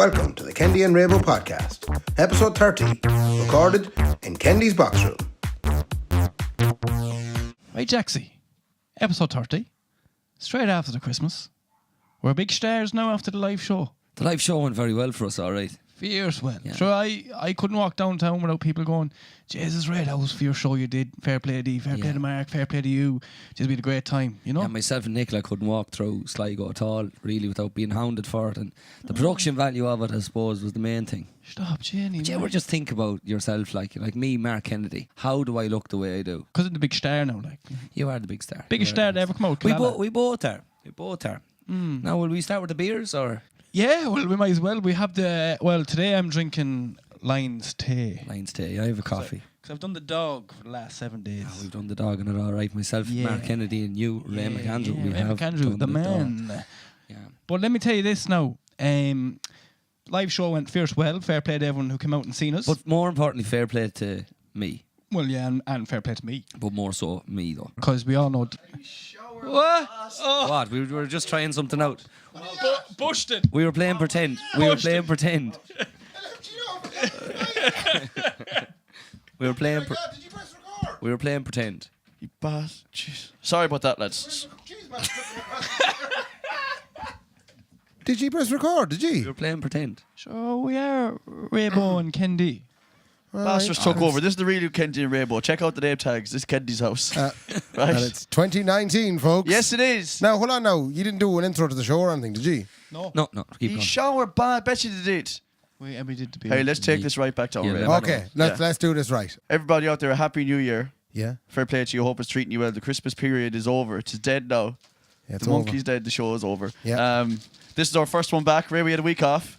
Welcome to the Kendi and Raybo podcast, episode 30, recorded in Kendi's box room. Right, Jaxie, episode 30, straight after the Christmas. We're big stars now after the live show. The live show went very well for us, all right. Fierce well. Yeah. Sure, I couldn't walk downtown without people going, Jesus, Ray, that was a fierce show you did. Fair play to you, fair play to Mark, fair play to you. Just been a great time, you know? Yeah, myself and Nicola couldn't walk through Sligo at all, really, without being hounded for it. And the production value of it, I suppose, was the main thing. Stop, Jenny. Did you ever just think about yourself, like me, Mark Kennedy? How do I look the way I do? Because I'm the big star now, like. You are the big star. Biggest star to ever come out. We both are. We both are. Now, will we start with the beers, or...? Yeah, well, we might as well. We have today I'm drinking Lion's tea. Lion's tea. I have a coffee. Because I've done the dog for the last 7 days. Oh, we've done the dog and it all right. Myself, Mark Kennedy, and you, Ray McAndrew. Yeah, we Ray have McAndrew, done the man. dog. Yeah. But let me tell you this now. Live show went fierce well. Fair play to everyone who came out and seen us. But more importantly, fair play to me. Well, yeah, and fair play to me. But more so me, though. Because we all know... What? Oh. What? We were just trying something out. Bushed it. We were playing pretend. We were playing pretend. We were playing. Did you press record? We were playing pretend. You bastard. Jeez. Sorry about that, lads. Did you press record? Did We you? were playing pretend. So we are Raybo and Kendi. Bastards took over. This is the real Kendy and Raybo. Check out the name tags. This is Kendy's house. And Right? it's 2019, folks. Yes, it is. Now, hold on now. You didn't do an intro to the show or anything, did you? No. No, keep You going. shower bad. Bet you did. We did the beer. Hey, let's take this right back to Yeah, Raybo. let- Okay, Yeah. let's do this right. Everybody out there, a happy new year. Yeah. Fair play to you. Hope it's treating you well. The Christmas period is over. It's dead now. Yeah, it's The over. monkey's dead. The show is over. Yeah. This is our first one back. Ray, we had a week off.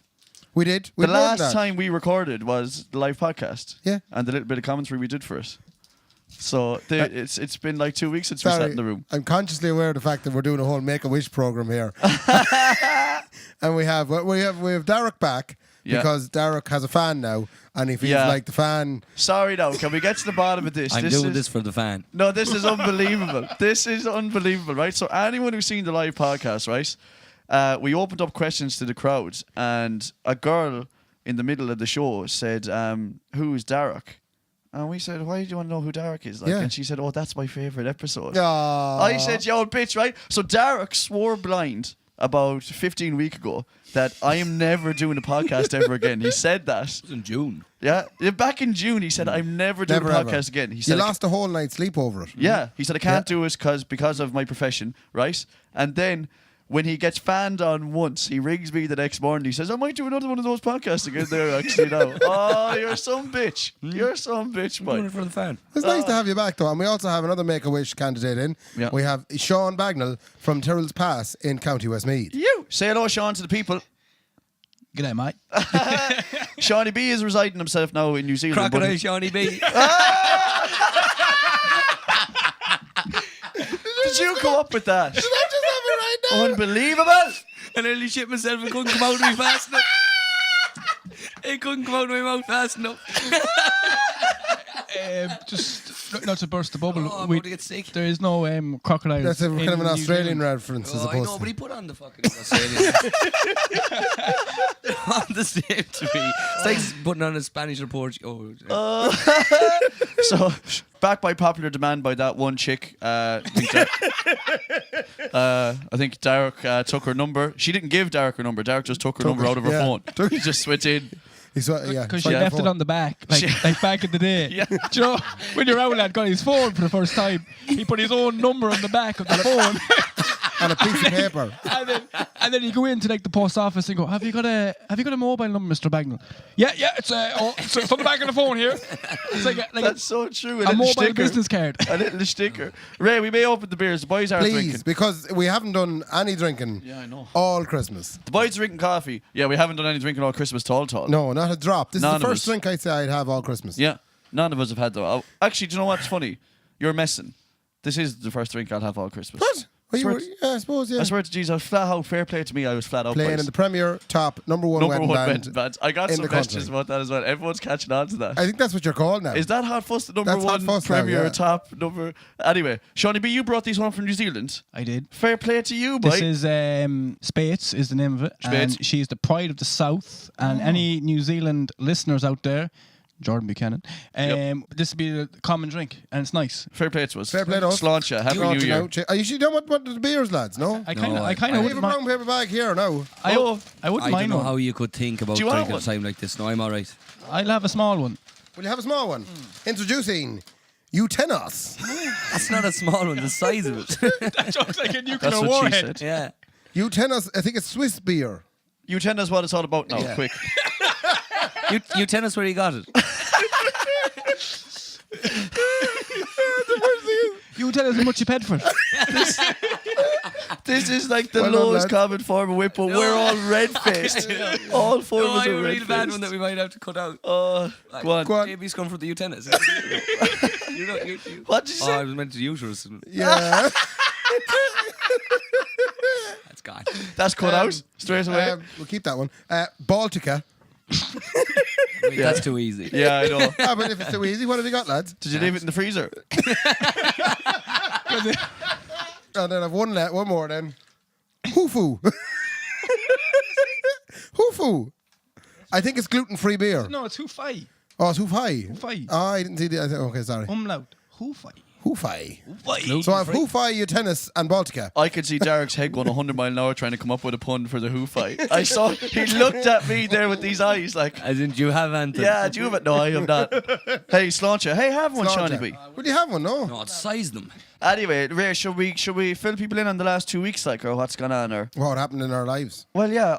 We did. The last time we recorded was the live podcast. Yeah. And the little bit of commentary we did for it. So it's been like 2 weeks since we sat in the room. I'm consciously aware of the fact that we're doing a whole Make-A-Wish program here. And we have Derek back because Derek has a fan now and he feels like the fan. Sorry now, can we get to the bottom of this? I'm doing this for the fan. No, this is unbelievable. This is unbelievable, right? So anyone who's seen the live podcast, right? We opened up questions to the crowd, and a girl in the middle of the show said, "Who's Derek?" And we said, "Why do you want to know who Derek is?" Like, and she said, "Oh, that's my favorite episode." Aww. I said, "Yo, bitch, right?" So Derek swore blind about 15 weeks ago that I am never doing a podcast ever again. He said that. It was in June. Yeah, back in June, he said, "I'm never doing a podcast again." He You said, lost a whole night's sleep over it. Yeah, he said, "I can't do it because of my profession," right? And then when he gets fanned on once, he rings me the next morning. He says, "I might do another one of those podcasts again there actually now." Oh, you're some bitch. You're some bitch, I'm doing boy. it for the fan. It's nice to have you back, though. And we also have another Make-A-Wish candidate in. Yeah. We have Sean Bagnall from Tyrrell's Pass in County Westmeath. You say hello, Sean, to the people. G'day, mate. Seanie B is residing himself now in New Zealand. but Crocodile he- Seanie B. Did you come up with that? Did I just have it right now? Unbelievable. I nearly shit myself. It couldn't come out of me fast enough. It couldn't come out of my mouth fast enough. Just not to burst the bubble. Oh, I'm going to get sick. There is no crocodile. That's kind of an Australian reference, as Oh, I opposed know, to. but he put on the fucking Australian. They're on the same to me. It's like putting on a Spanish or Portuguese. So, backed by popular demand by that one chick, I think Derek took her number. She didn't give Derek her number. Derek just took her number out of her phone. He just switched in. Because she left it on the back, like back in the day. Yeah. Do you know, when your outlet got his phone for the first time, he put his own number on the back of the phone. On a piece of paper. and then you go into like the post office and go, Have you got a mobile number, Mr. Bagnall? Yeah, it's on the back of the phone here. It's like That's so true. a mobile sticker. business card. A little sticker. Ray, we may open the beers. The boys are Please, drinking. because we haven't done any drinking Yeah, I know. all Christmas. The boys are drinking coffee. Yeah, we haven't done any drinking all Christmas tall. No, not a drop. This None is the of first us. drink I'd say I'd have all Christmas. Yeah, none of us have had though. Actually, do you know what's funny? You're messing. This is the first drink I'll have all Christmas. What? Oh, you were, yeah, I suppose, yeah. I swear to Jesus, I was flat out. Fair play to me. I was flat out. Playing in the Premier top number one wedding band. I got in some the messages country. about that as well. Everyone's catching on to that. I think that's what you're called now. Is that Hot Fuss the number That's Hot one Fuss now, Premier yeah. top number? Anyway, Seanie B, you brought these one from New Zealand. I did. Fair play to you, boy. This is Spates is the name of it. Spates. And she's the pride of the South. And any New Zealand listeners out there, Jordan Buchanan, this would be a common drink, and it's nice. Fair play to us. Fair play to us. Sláinte. Happy New Year. Are you done what the beers, lads? No. I kind of I have a wouldn't mind. brown paper bag here now. I wouldn't I don't mind know one. how you could think about Do you want drinking one? a time like this. No, I'm all right. I'll have a small one. Will you have a small one? Introducing Utenos. That's not a small one. The size of it. That joke's like a nuclear That's what she warhead. said. Yeah. Utenos, I think it's Swiss beer. You tell us what it's all about now, Yeah. quick. You tell us where you got it. You tell us how much you paid for it. This is like the Well done, lowest lads. common form of whip, but we're all red-faced. All four of us are a real bad red-faced. one that we might have to cut out. Go on. Go on. JB's come from the utennis. What did you Oh, say? I was meant to uterus. Yeah. That's gone. That's cut out straight away. We'll keep that one. Baltica. That's too easy. Yeah, I know. But if it's too easy, what have you got, lads? Did you leave it in the freezer? And then I've one more then. Hufu. Hufu. I think it's gluten-free beer. No, it's Hufai. Oh, it's Hufai. Hufai. Oh, I didn't see the... Okay, sorry. Umlaut. Hufai. Hufai. Hufai. So I have Hufai, Utenos and Baltica. I could see Derek's head going 100 mile an hour trying to come up with a pun for the Who fight. I saw he looked at me there with these eyes like, As in, do you have anything? yeah, do you have it? No, I have not. Hey, Sláinte. Hey, have one, Seanie B. Will you have one? No. No, size them. Anyway, Ray, should we fill people in on the last 2 weeks, like, or what's gone on, or? What happened in our lives? Well, yeah,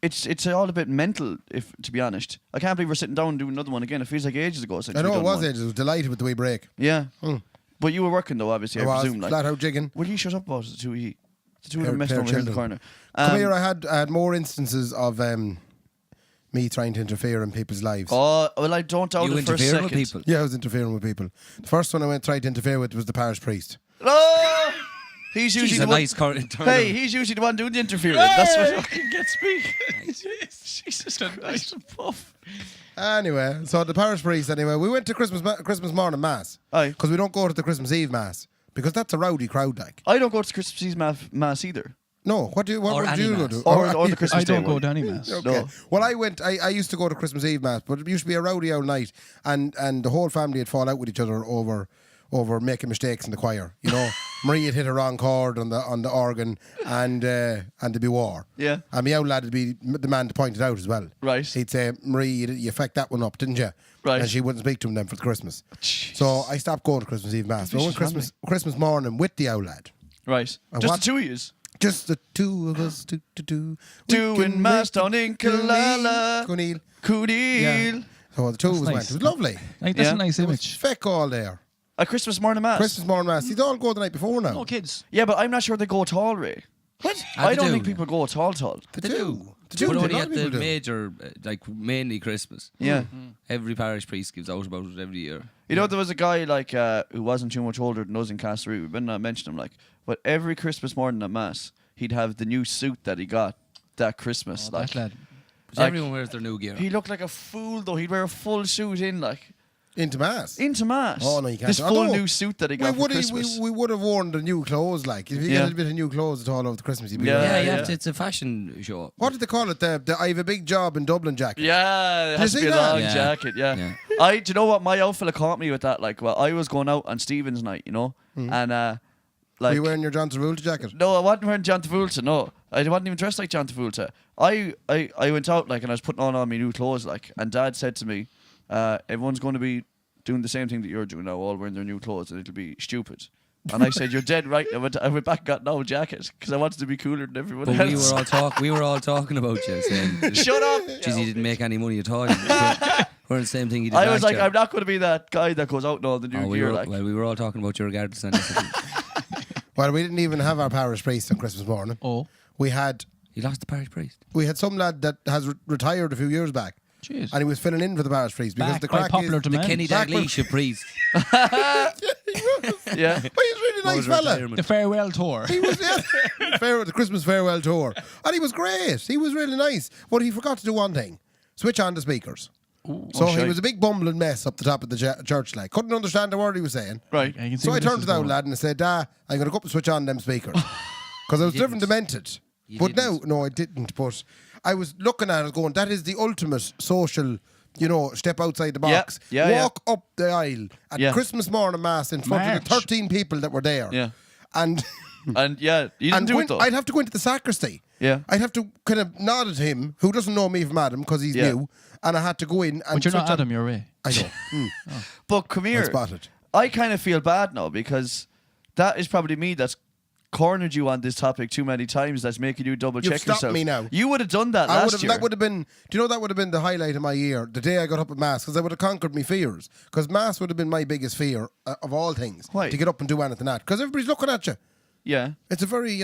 it's all a bit mental, if to be honest. I can't believe we're sitting down and doing another one again. It feels like ages ago since I know we've it done was one. ages. I was delighted with the wee break. Yeah. But you were working though, obviously, I I was presume. Like, flat out jigging. will you shut up about it? The two of you Pair- are messing pair over here in the children. corner. Come here, I had more instances of me trying to interfere in people's lives. Oh, well, I don't doubt You it for a interfere second. with people. Yeah, I was interfering with people. The first one I tried to interfere with was the parish priest. Oh! He's usually He's the a one. nice current. Hey, he's usually the one doing the interfering. That's what fucking gets me. Jesus Christ. Puff. Anyway, so the parish priest, anyway, we went to Christmas morning mass. Aye. Because we don't go to the Christmas Eve mass. Because that's a rowdy crowd, like. I don't go to Christmas Eve mass either. No, what Or would any you go mass. to? Or the Christmas I don't Day go one. to any mass. Okay. No. Well, I used to go to Christmas Eve mass, but it used to be a rowdy old night, and the whole family would fall out with each other over making mistakes in the choir. You know, Marie had hit a wrong chord on the organ, and there'd be war. Yeah. And my old lad would be the man to point it out as well. Right. He'd say, Marie, you fucked that one up, didn't you? Right. And she wouldn't speak to him then for Christmas. So I stopped going to Christmas Eve mass. So I went Vicious Christmas morning with the old lad. Right. And Just what- the two of yous. Just the two of us, Doing mass down in Killala. Cooneel. Coodeel. Yeah. So the two of us That's went. nice. It was lovely. Like, that's Yeah. a nice There was image. feck all there. A Christmas morning mass. Christmas morning mass. They'd all go the night before now. No kids. Yeah, but I'm not sure they go at all, Ray. What? Ah, I they don't do. think people go at all. They do. They But do. only A lot at of the people do. major, like mainly Christmas. Yeah. Every parish priest gives out about it every year. You know, there was a guy like who wasn't too much older than us in Castlereagh. We better not mention him. Like, but every Christmas morning at mass, he'd have the new suit that he got that Christmas. Oh, like, that lad. But Like- everyone wears their new gear. he looked like a fool though. He'd wear a full suit in like Into mass. into mass. Oh, no, you can't. This Although, full new suit that he got for Christmas. we would have worn the new clothes, like. If you Yeah. get a bit of new clothes at all over the Christmas, you'd be Yeah, right. yeah, yeah. it's a fashion show. What did they call it? The I have a big job in Dublin jacket. Yeah, it has you to be a see that? long Yeah. jacket. Yeah. Yeah. Do you know what my outfit caught me with that? Like, well, I was going out on Stephen's night, you know, and Were like. you wearing your John Travolta jacket? No, I wasn't wearing John Travolta. No, I wasn't even dressed like John Travolta. I went out like, and I was putting on all my new clothes, like, and Dad said to me, "Everyone's going to be doing the same thing that you're doing now, all wearing their new clothes, and it'll be stupid." And I said, "You're dead right." I went back and got an old jacket because I wanted to be cooler than everyone But else. we were all talking about you, saying, Shut up! "Geez, he didn't make any money at all." We're the same thing he did. I was last like, year. I'm not going to be that guy that goes out in all the new Oh, we gear. were, Like, well, we were all talking about you regardless. And Well, we didn't even have our parish priest on Christmas morning. Oh. We had he lost the parish priest. some lad that has retired a few years back. Jeez. and he was filling in for the parish priest because Back the by crack popular is demand. Kenny Dalglish priest. Yeah. But he's a really nice fella. Retirement. The farewell tour. He was the Christmas farewell tour, and he was great. He was really nice, but he forgot to do one thing: switch on the speakers. So he shite. was a big bumbling mess up the top of the church. Like couldn't understand the word he was saying. Right. I can see So where I this turned is to the old going. lad and I said, I'm going to go up and switch on them speakers. Because I was driven demented. But now, no, I didn't. But I was looking at it going, that is the ultimate social, step outside the box. Yeah, Walk up the aisle at Christmas morning mass in front of the March. 13 people that were there. Yeah. And And you didn't do it though. I'd have to go into the sacristy. Yeah. I'd have to kind of nod at him, who doesn't know me from Adam because he's new. And I had to go in and But you're not switch on- Adam, you're Ray. I know. But come here. spotted. I kind of feel bad now because that is probably me that's cornered you on this topic too many times. That's making you double You've check stopped yourself. me now. You would have done that last year. That would have been. Do you know that would have been the highlight of my year? The day I got up at mass, because I would have conquered my fears. Because mass would have been my biggest fear of all things. Why? To get up and do anything at? Because everybody's looking at you. Yeah. It's a very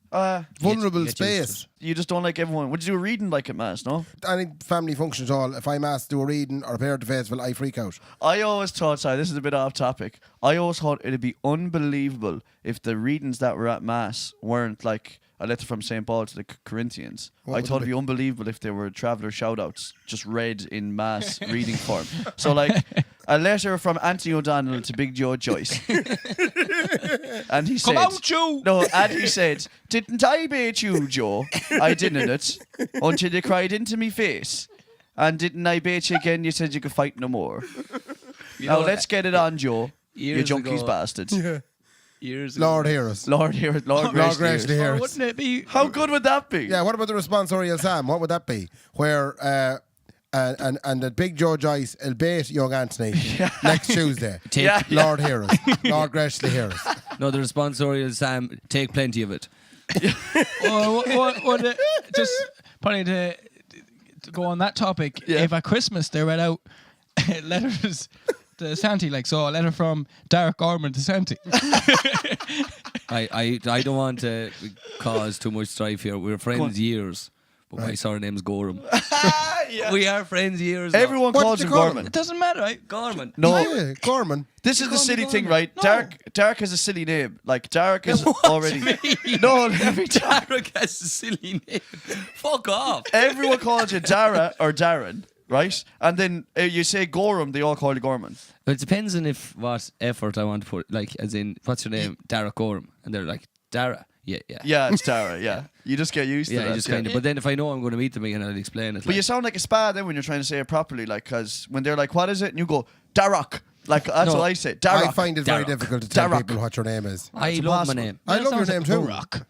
Uh, vulnerable get used to space. you just don't like everyone. Would you do a reading like at mass? No. Any family function at all, if I'm asked to do a reading or a prayer at the festival, I freak out. I always thought, sorry, this is a bit off topic. I always thought it'd be unbelievable if the readings that were at mass weren't like a letter from St. Paul to the Corinthians. What I would thought it it'd be unbelievable if they were traveller shout-outs just read in mass reading form. So like a letter from Anthony O'Donnell to Big Joe Joyce. And he said, Come out, Joe! No, and he said, didn't I bait you, Joe? I didn't it, until you cried into me face. And didn't I bait you again? You said you could fight no more. Now let's get it on, Joe. You Years junkies ago- bastard. Years ago. Lord hear us. Lord hear it, Lord grace grace to to hear hear it. Or us. wouldn't it be? How good would that be? Yeah, what about the responsorial psalm? What would that be? Where and that Big Joe Joyce will bait young Anthony next Tuesday. Yeah. Lord hear us. Lord graciously hear us. No, the responsorial Sam, take plenty of it. Just probably to go on that topic, Yeah. if at Christmas they read out letters to Santi, like so, a letter from Derek Gorman to Santi. I don't want to cause too much strife here. We're friends years, but my surname's Gorham. Yeah. We are friends years. now. Everyone What calls did him you call Gorman. It doesn't matter, right? Gorman. No, Yeah, Gorman. this is the call me silly thing, Gorman. right? No. Dark has a silly name. Like Dark is already. No, every time Derek has a silly name. Fuck off. everyone calls you Dara or Darren, right? And then you say Gorham, they all call you Gorman. It depends on what effort I want to put. Like, as in, what's your name? Derek Gorham. And they're like, Dara. Yeah. Yeah, it's Dara. Yeah, you just get used to Yeah, that. you just kind of. But then if I know I'm going to meet them again, I'll explain it. But you sound like a spa then when you're trying to say it properly, like, because when they're like, "What is it?" and you go, "Darrock." Like that's No. what I say. Darrock. I find it very Darrock. difficult to tell Darrock. people what your name is. I It's love my impossible. name. I love your name too. Rock.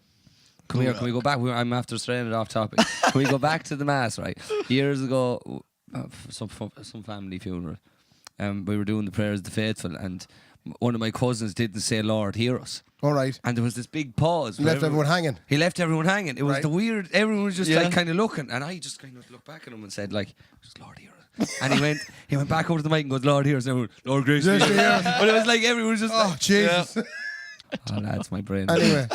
Come here, can we go back? I'm after straying it off topic. Can we go back to the mass, right? Years ago, some family funeral, we were doing the prayers of the faithful, and one of my cousins didn't say, "Lord, hear us." All right. And there was this big pause. Left everyone hanging. He left everyone hanging. It was Right. the weird. Everyone was just Yeah. like kind of looking, and I just kind of looked back at him and said, like, "Just Lord, hear us." And he went back over to the mic and goes, "Lord, hear us." And everyone, "Lord, grace me." But it was like everyone was just Oh, like, Jesus. "Oh, that's my brain." Anyway,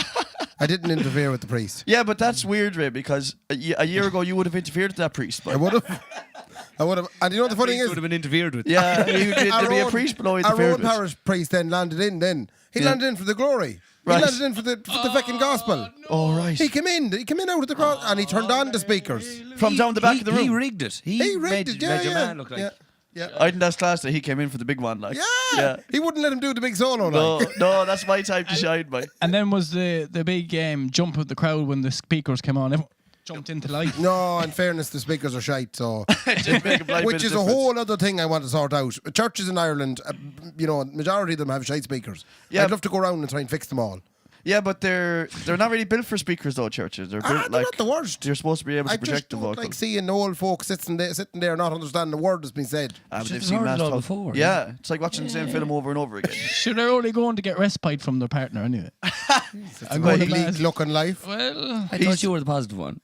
I didn't interfere with the priest. Yeah, but that's weird, Ray, because a year ago you would have interfered with that priest. I But would have. And you know what the funny thing would is? have been interfered with. yeah, there'd be a priest below Our interfered own with. parish priest then landed in. He Yeah. landed in for the glory. Right. He landed in for the fucking gospel. Oh right. He came in out of the crowd and he turned on the speakers. From down the back of the room. He rigged it. He rigged it, made your man look like. Yeah. I think that's class that he came in for the big one, like. Yeah. He wouldn't let him do the big solo. No, Like. no, that's my time to shine, mate. And then was the big jump of the crowd when the speakers came on. Everyone jumped into life. No, in fairness, the speakers are shite. So, It did make a blind which bit is of a difference. whole other thing I want to sort out. Churches in Ireland, majority of them have shite speakers. Yeah. I'd love to go around and try and fix them all. Yeah, but they're not really built for speakers though. Churches, they're built They're like not the worst. you're supposed to be able to I just project the don't vocal. like seeing old folk sitting there not understanding the word that's been said. But Should've they've seen heard it mass all talk. before, Yeah, it's like watching the same film over and over again. Sure, they're only going to get respite from their partner anyway. It's I'm a going to bleak mass. looking life. Well, I thought you were the positive one.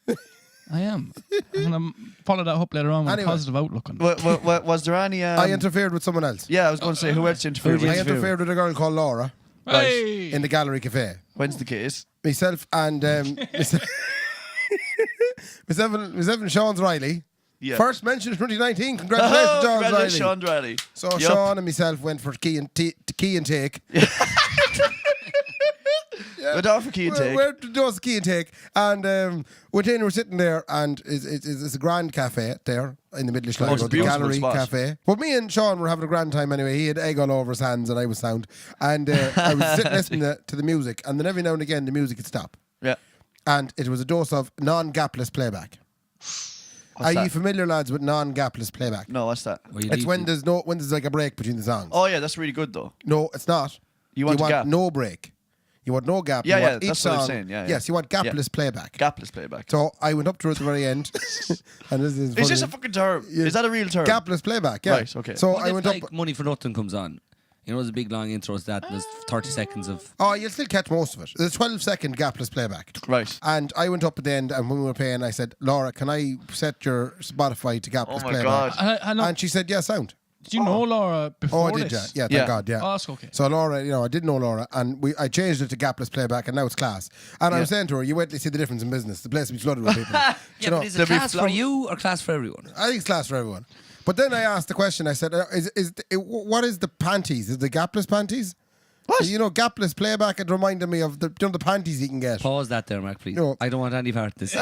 I am. I'm going to follow that up later on with Anyway. a positive outlook on it. Was there any? I interfered with someone else. Yeah, I was going to say who else interfered? Who I did? with? interfered with a girl called Laura Hey! in the Gallery Cafe. When's the case? Myself and myself and Sean's Riley Yeah. First mention of 2019. Congratulations, John Congratulations, Riley. Sean Riley. So Yup. Sean and myself went for key and take. Went off for key and take. We're doing key and take, and we're sitting there, and it's a grand cafe there in the middle of it's a Sligo, the beautiful Gallery spot. Cafe. But me and Sean were having a grand time anyway. He had egg all over his hands, and I was sound. And I was sitting listening to the music, and then every now and again the music would stop, Yeah. and it was a dose of non-gapless playback. Are you that? familiar, lads, with non-gapless playback? No, what's that? Well, you It's need when to- there's like a break between the songs. Oh yeah, that's really good though. No, it's not. You want a gap? no break. You want no gap. Yeah, you yeah, want each that's what I'm song. saying, yeah, yeah. Yes, you want gapless playback. Gapless playback. So I went up to it at the very end, and this is Is this a funny. fucking term? Yeah. Is that a real term? Gapless playback? Yeah. Right, okay. So What I if, went like, up. Money for Nothing comes on? You know, there's a big long intro to that. And there's 30 seconds of. Oh, you'll still catch most of it. It's a 12-second gapless playback. Right. And I went up at the end, and when we were paying, I said, "Laura, can I set your Spotify to gapless Oh my playback?" God. I know. And she said, "Yeah, sound." Did you know Laura Oh, before I did, this? yeah. Thank Yeah. God, yeah. Oh, that's okay. So Laura, I did know Laura, and I changed it to gapless playback, and now it's class. And I was saying to her, you wait to see the difference in business. The place will be flooded with people. Yeah, but is it there'll be class for you or class for everyone? I think it's class for everyone. But then I asked the question. I said, what is the panties? Is the gapless panties? What? Gapless playback. It reminded me of the panties you can get. Pause that there, Mark, please. No. I don't want any part of this.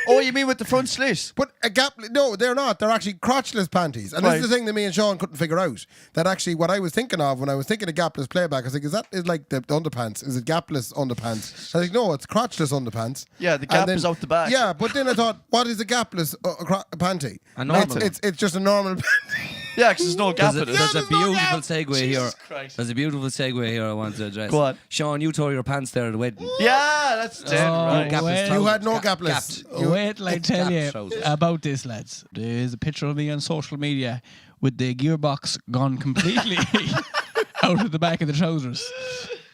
Oh, you mean with the front slit? But a no, they're not. They're actually crotchless panties. And this Right. is the thing that me and Sean couldn't figure out. That actually what I was thinking of when I was thinking of gapless playback, I was like, is like the underpants? Is it gapless underpants? I was like, no, it's crotchless underpants. Yeah, the And gap then- is out the back. Yeah, but then I thought, what is a gapless panty? A normal It's just a normal Yeah, because there's no gap in it. There's a there's no beautiful gap. segue here. Jesus Christ. There's a beautiful segue here I want to address. Go on. Sean, you tore your pants there at the wedding. Yeah, that's dead right. Gapless well, trousers. You had no Gap- gapless. gapped. You- Wait till I tell you Gaps trousers. about this, lads. There's a picture of me on social media with the gearbox gone completely out of the back of the trousers.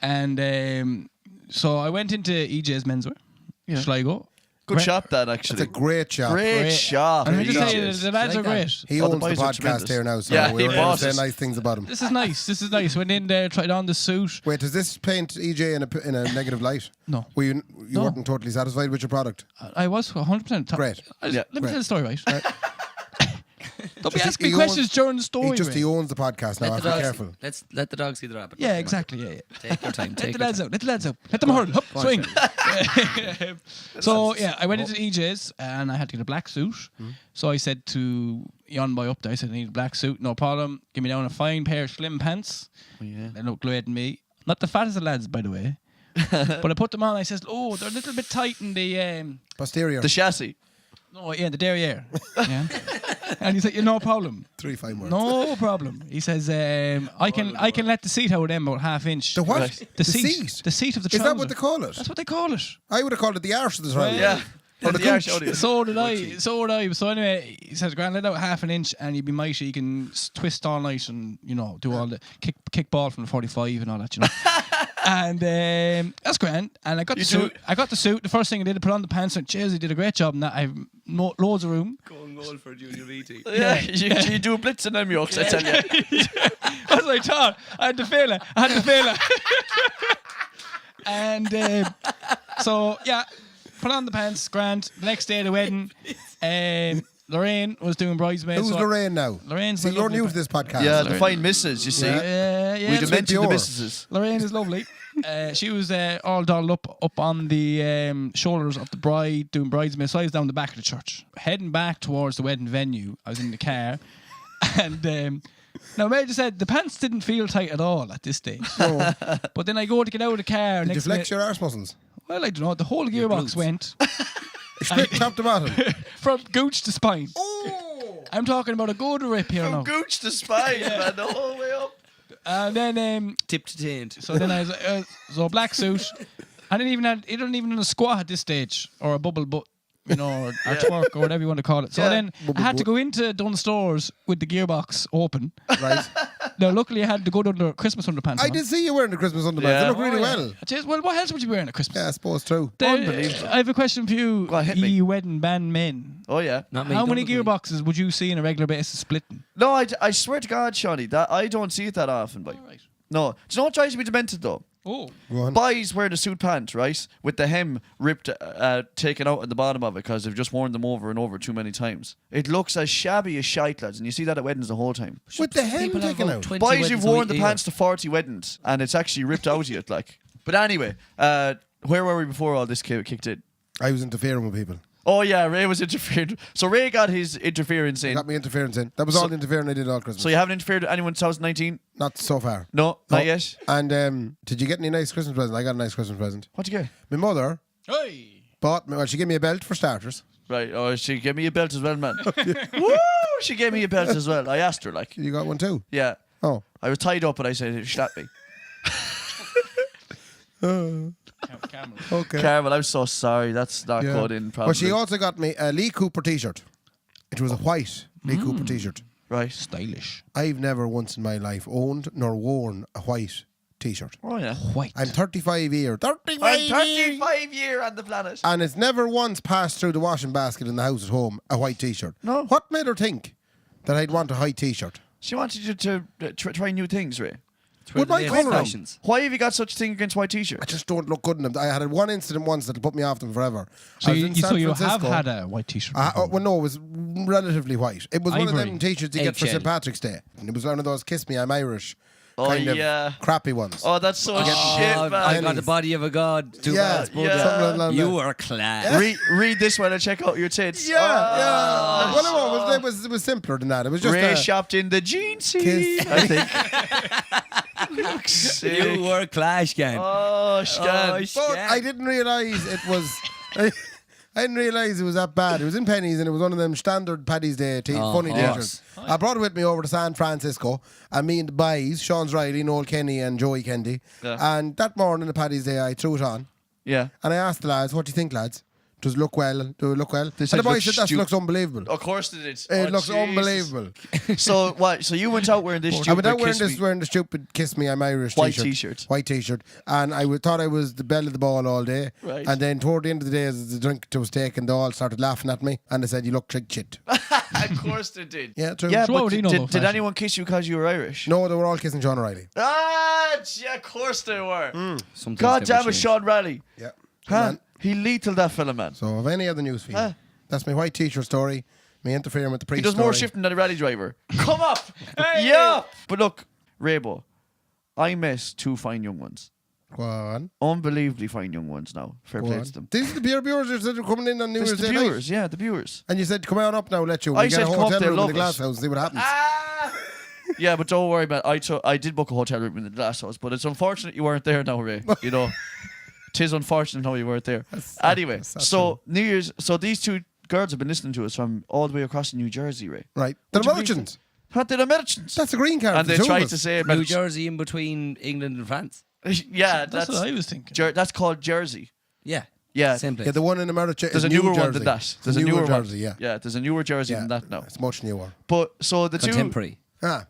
And so I went into EJ's menswear, Sligo. Good shop, that actually. It's a great shop. Great shop. And let me just Great tell you, Cheers. the lads Like are that. great. He Oh, the owns the boys are podcast tremendous. here now, so Yeah, we he were able to bought say it. nice things about him. This is nice. This is nice. Went in there, tried on the suit. Wait, does this paint EJ in a negative light? No. Were you No. weren't totally satisfied with your product? I was 100%. Great. Yeah. Let me tell the story, right? Don't be Just asking me he questions owns- during the story. He mate. owns the podcast now. I have to be careful. Let's let the dog see the rabbit. Yeah, exactly. Yeah, yeah. Take your time. Let Take the your lads time. out. Let the lads out. Let them hurl. Hup, Go on, swing. So yeah, I went into EJ's and I had to get a black suit. So I said to Jan boy up there, I said I need a black suit, no problem. Give me down a fine pair of slim pants. Oh, yeah. They look great in me. Not the fattest of lads, by the way. But I put them on. I says, oh, they're a little bit tight in the Posterior. The chassis. the derriere. Yeah. And he said, no problem. 3 5 words. No problem. He says, I can let the seat out of them about half-inch. The what? Right. The seat. The seat of the Is trouser. that what they call it? That's what they call it. I would have called it the arse of the trouser. Yeah. Or the the arse gooch. audio. So did I. So did I. So anyway, he says, "Grand, let out half an inch, and you'd be mighty. You can twist all night and do all the kick ball from the 45 and all that, And that's grand. And I got the suit. I got the suit. The first thing I did, I put on the pants. And cheers, he did a great job. And that I've loads of room. Going goal for junior meeting. Yeah, you do a blitz in them yokes, I tell you. That's what I thought. I had to fail it. And so yeah, put on the pants. Grand. The next day of the wedding, Lorraine was doing bridesmaids. Who's so Lorraine now? Lorraine's See, my you're lovely new to this podcast. Yeah, the fine misses, you see. Yeah. We Lorraine- mentioned the pure. misses. Lorraine is lovely. She was all dolled up on the shoulders of the bride doing bridesmaids. So I was down the back of the church, heading back towards the wedding venue. I was in the car, and now Mary just said the pants didn't feel tight at all at this stage. But then I go to get out of the car. Did you next flex minute, your arse muscles? well, I don't know. The whole gearbox glutes. went Straight top to bottom. from gooch to spine. Oh! I'm talking about a good rip here From now. gooch to spine, man, the whole way up. And then Tip to taint. so then I was so black suit. I didn't even in a squat at this stage or a bubble butt, or twerk or whatever you want to call it. So Yeah. then I had to go into Dunn Stores with the gearbox open. Right. Now luckily I had the good Christmas underpants. I on. did see you wearing the Christmas underpants. Yeah. They look really Oh, yeah. well. Jeez, well, what else would you be wearing at Christmas? Yeah, I suppose true. Unbelievable. I have a question for you, Go on, hit me. ye wedding band men. Oh, yeah. Not me. How don't many look at me. gearboxes would you see on a regular basis splitting? No, I swear to God, Shawnee, that I don't see it that often, boy. Right. No. Do you know what drives me demented, though? Oh. Go on. Boys wearing a suit pant, right, with the hem ripped, taken out at the bottom of it because they've just worn them over and over too many times. It looks as shabby as shite, lads, and you see that at weddings the whole time. With the hem People have taken about out. 20 Boys, weddings you've a worn the year. pants to 40 weddings, and it's actually ripped out of you, like. But anyway, where were we before all this kicked in? I was interfering with people. Oh yeah, Ray was interfered. So Ray got his interference in. Got me interference in. That was all the interfering I did all Christmas. So you haven't interfered with anyone in 2019? Not so far. No, not yet. And did you get any nice Christmas present? I got a nice Christmas present. What'd you get? My mother Hey. bought me. Well, she gave me a belt for starters. Right. Oh, she gave me a belt as well, man. Woo! She gave me a belt as well. I asked her, like. You got one too. Yeah. Oh. I was tied up, and I said, "Slap me." Camel. Okay. Carmel, I'm so sorry. That's not good in probably. But she also got me a Lee Cooper T-shirt. It was a white Lee Cooper T-shirt. right. Stylish. I've never once in my life owned nor worn a white T-shirt. Oh yeah. White. I'm 35 years. 35 I'm years. 35 year on the planet. And it's never once passed through the washing basket in the house at home, a white T-shirt. No. What made her think that I'd want a white T-shirt? She wanted you to try new things, Ray. With my colour on. fashions. Why have you got such a thing against white I t-shirts? just don't look good in them. I had one incident once that'll put me off them forever. So I was you, in so San you have Francisco. had a white T-shirt. Well, no, it was relatively white. It was one of Ivory. them T-shirts you get for Eggshell. St. Patrick's Day. And it was one of those "Kiss Me, I'm Irish" Oh, kind yeah. of crappy ones. Oh, that's so shit, Oh, man. I got the body of a god. Too yeah, bad. yeah. something like You that. were class. Read this one and check out your tits. Yeah, yeah. Well, it was simpler than that. It was just Ray a shopped in the jeans scene, kiss. I think. Fuck's sake. You were clash, gang. Oh, scan. But I didn't realise it was. I didn't realise it was that bad. It was in pennies and it was one of them standard Paddy's Day funny horse. T-shirts. I brought it with me over to San Francisco, and me and the boys, Sean's Riley, Noel Kenny and Joey Kendi. Yeah. And that morning of Paddy's Day I threw it on Yeah. and I asked the lads, "What do you think, lads? Does it look well? Do it look well?" They And said the it boys looks said, "That looks unbelievable. Of course it is. It Oh, looks Jesus. unbelievable." So what? So you went out wearing this stupid I went out Kiss Me- wearing the stupid "Kiss Me, I'm Irish" White t-shirt. t-shirt. White T-shirt. And I thought I was the belle of the ball all day. Right. And then toward the end of the day, as the drink was taken, they all started laughing at me and they said, "You look like shit." Of course they did. Yeah, true. Yeah, So what but would he know did about did fashion? anyone kiss you because you were Irish? No, they were all kissing Sean O'Reilly. Ah, yeah, of course they were. Some things God never damn it, change. Sean Raleigh. Yeah. Huh? Man. He lethal that fella, man. So, if any other news for you, Huh? that's my white T-shirt story, me interfering with the priest He does story. more shifting than a rally driver. Come up! Yeah! But look, Raybo, I met two fine young ones. Go on. Unbelievably fine young ones now. Fair Go play on. to them. These are the beer viewers that are coming in on New This Year's is the Day night. viewers, yeah, the viewers. And you said, "Come on up now, let you. I We get said, a come up, hotel they room in love the it. glass house, see what happens." Yeah, but don't worry about it. I did book a hotel room in the glass house, but it's unfortunate you weren't there now, Ray. You know, 'tis unfortunate how you weren't there. Anyway, that's so New Year's, so these two girls have been listening to us from all the way across New Jersey, Ray. Right. The Would you Americans. What did Americans? That's a green card. And for they the two of tried us. to say New Jersey in between England and France. yeah, That's what I was thinking. That's called Jersey. Yeah. Yeah. Same place. Yeah, the one in America There's is a New newer Jersey. one than that. There's a newer newer Jersey, one. yeah. Yeah, there's a newer Jersey Yeah, than that now. It's much newer. But so the Contemporary. Ah,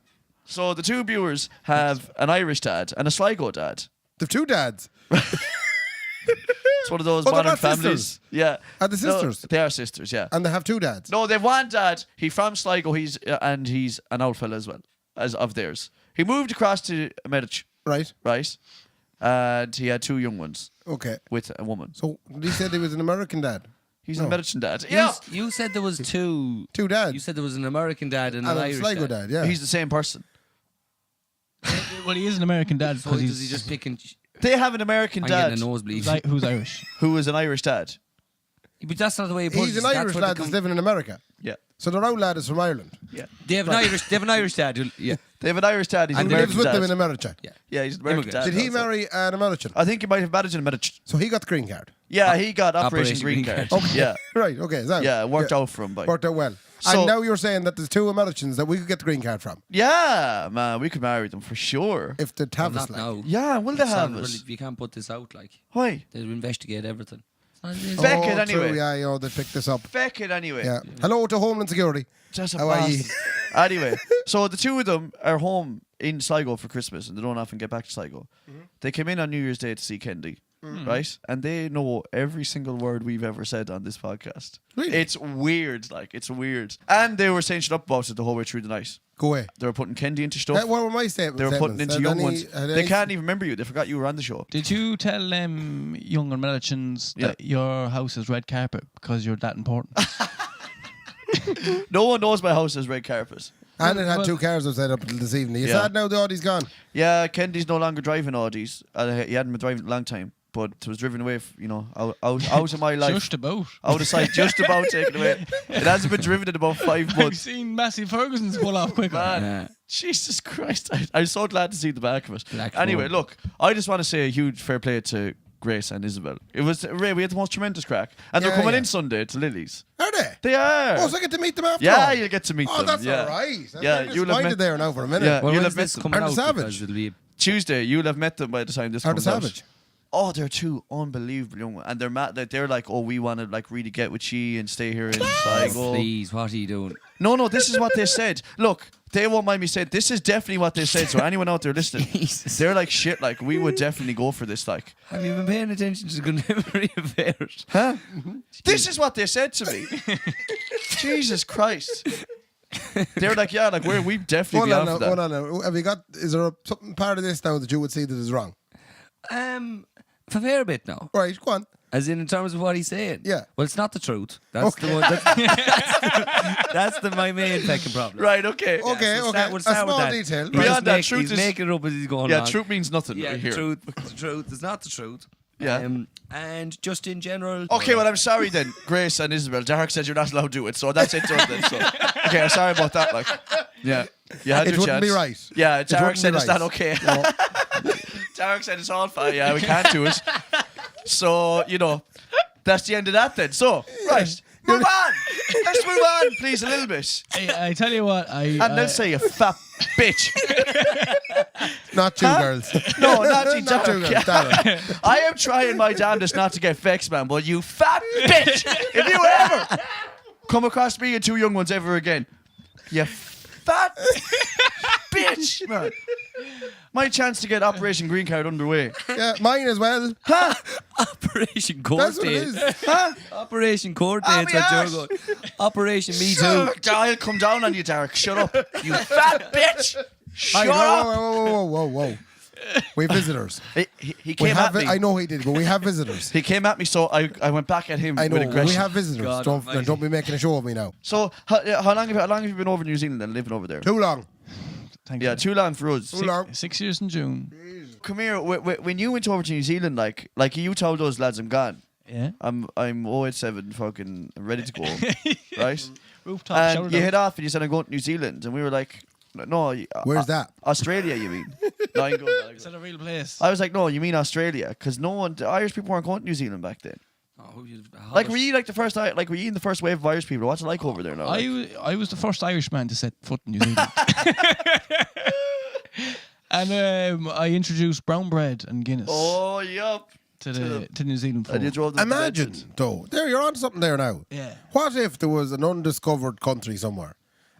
so the two viewers have an Irish dad and a Sligo dad. the two dads. It's one of those Oh, they're modern not families. sisters? Yeah. Are they No, sisters? they are sisters, yeah. And they have two dads. No, they've one dad. He's from Sligo. He's an old fella as well as of theirs. He moved across to Medici, Right. right? And he had two young ones Okay. with a woman. So he said he was an American dad. He's No. a Medici dad. You, Yeah, you said there was two. Two dads. You said there was an American dad and and an a Irish Sligo dad. dad, yeah. he's the same person. Well, he is an American dad So because does he he's just pick and... They have an American I'm dad getting a nosebleed. who's Irish. who is an Irish dad. But that's not the way it works. He's an That's Irish where lad they that's come- living in America. Yeah, So their old lad is from Ireland. yeah. They have an Irish dad. Yeah. They have an Irish dad. He's And an He lives American with dad. them in America. Yeah. Yeah, he's an American Immigrant. dad. Did he also. marry an American? I think he might have managed in Medici. So he got the green card. Yeah, he got Operation Operation Green Green Card. Card. Yeah, Right, okay. So, yeah, it worked out for him. But Worked out well. So- and now you're saying that there's two Americans that we could get the green card from yeah, man, we could marry them for sure. if they have us. Not Like. now. Yeah, will they It's have not us? really- You can't put this out. Like Why? they'll investigate everything. It's not- it's- Feck Oh, it anyway. True, yeah, you know, they picked this up. Feck it anyway. Yeah. Hello to Homeland Security. Just a How are you? bastard. Anyway, so the two of them are home in Sligo for Christmas and they don't often get back to Sligo. They came in on New Year's Day to see Kendi. right? And they know every single word we've ever said on this podcast. Really? It's weird, like it's weird. And they were saying shit up about it the whole way through the night. Go away. They were putting Kendi into stuff. What were my statements? They were putting into young ones. They They can't even remember you. They forgot you were on the show. Did you tell younger Melchins that your house is red carpet because you're that important? No one knows my house has red carpet. And it had 2 cars outside up until this evening. You Yeah. sad now the Audi's gone? Yeah, Kendi's no longer driving Audis. He hadn't been driving a long time, but it was driven away, out of my life. Just about. Out of sight, just about taken away. It hasn't been driven in about 5 I've months. seen Massey Ferguson's pull off quicker. Man, Yeah. Jesus Christ. I'm so glad to see the back of it. Black Anyway, phone. look, I just want to say a huge fair play to Grace and Isabel. It was, Ray, we had the most tremendous crack. And they're Yeah, coming yeah. in Sunday to Lily's. Are they? They are. Oh, so I get to meet them after Yeah, all? you'll get to meet Oh, them. that's yeah. all right. Yeah, I'm you'll have disappointed met- there now for a minute. Yeah. Well, You'll when's have met this them. coming Are out? the Savage? Because it'll be Tuesday, you'll have met them by the time this Are the comes out. Savage? Oh, they're 2 unbelievable young ones. And they're mad. They're like, oh, we want to like really get with she and stay here in Sligo. Please, what are you doing? No, this is what they said. Look, they won't mind me saying this is definitely what they said. So anyone out there listening, Jesus. they're like shit. Like we would definitely go for this. Like, Have you been paying attention to the contemporary affairs? huh? This is what they said to me. Jesus Christ. They're like, yeah, like we definitely be Hold on on for now, that. hold on now. Have you got, is there something part of this now that you would see that is wrong? For a fair bit now. Right, go on. As in terms of what he's saying. Yeah. Well, it's not the truth. That's the one. That's my main fucking problem. Right, okay. Okay, so okay. start- we'll start a with small that. detail. He's Right. Beyond that, he's truth is- making it up as he's going Yeah, along. truth means nothing Yeah, here. the truth is not the truth. Yeah. And just in general. Okay, well, I'm sorry then, Grace and Isabel. Derek said you're not allowed to do it, so that's it done then. So. Okay, I'm sorry about that. Like, yeah, you had It your wouldn't chance. be right. Yeah, It Derek wouldn't said be it's right. not okay. No. Derek said it's all fine. Yeah, we can't do it. So that's the end of that then. So right, move on. Let's move on, please, a little bit. I tell you what, And let's say you fat bitch. Not you, Huh? girls. No, not you, Not you, Derek. girls. Darren. I am trying my damnedest not to get vexed, man. But you fat bitch, if you ever come across me and 2 young ones ever again, you fat bitch, man. My chance to get Operation Green Card underway. Yeah, mine as well. Huh? Operation Court That's what it Date. is. Huh? Operation Court Ah, Date's me what you're arse. going. Operation Me Too. Sure, I'll come down on you, Derek. Shut up. You fat bitch. Shut Hey, up. whoa. We have visitors. He We came have at me. I know he did, but we have visitors. He came at me, so I went back at him I know. with aggression. We have visitors. God Don't almighty. be making a show of me now. So how long have you been over New Zealand and living over there? Too long. Thank Yeah, you. too long for us. Too long. 6 years in June. Come here. When you went over to New Zealand, like you told those lads, I'm gone. Yeah. I'm 087 fucking ready to go, right? Rooftop And shower you door. hit off and you said I'm going to New Zealand, and we were like, no. Where's that? Australia, you mean? No, you go. Is that a real place? I was like, no, you mean Australia? Because the Irish people weren't going to New Zealand back then. Oh, Like, were you like the first? Like, were you in the first wave of Irish people? What's it like over there now? Like? I was the first Irishman to set foot in New Zealand. And I introduced brown bread and Guinness Oh, yup. to New Zealand. And you folk. drove them to Imagine, Bedford. though. There, you're on something there now. Yeah. What if there was an undiscovered country somewhere,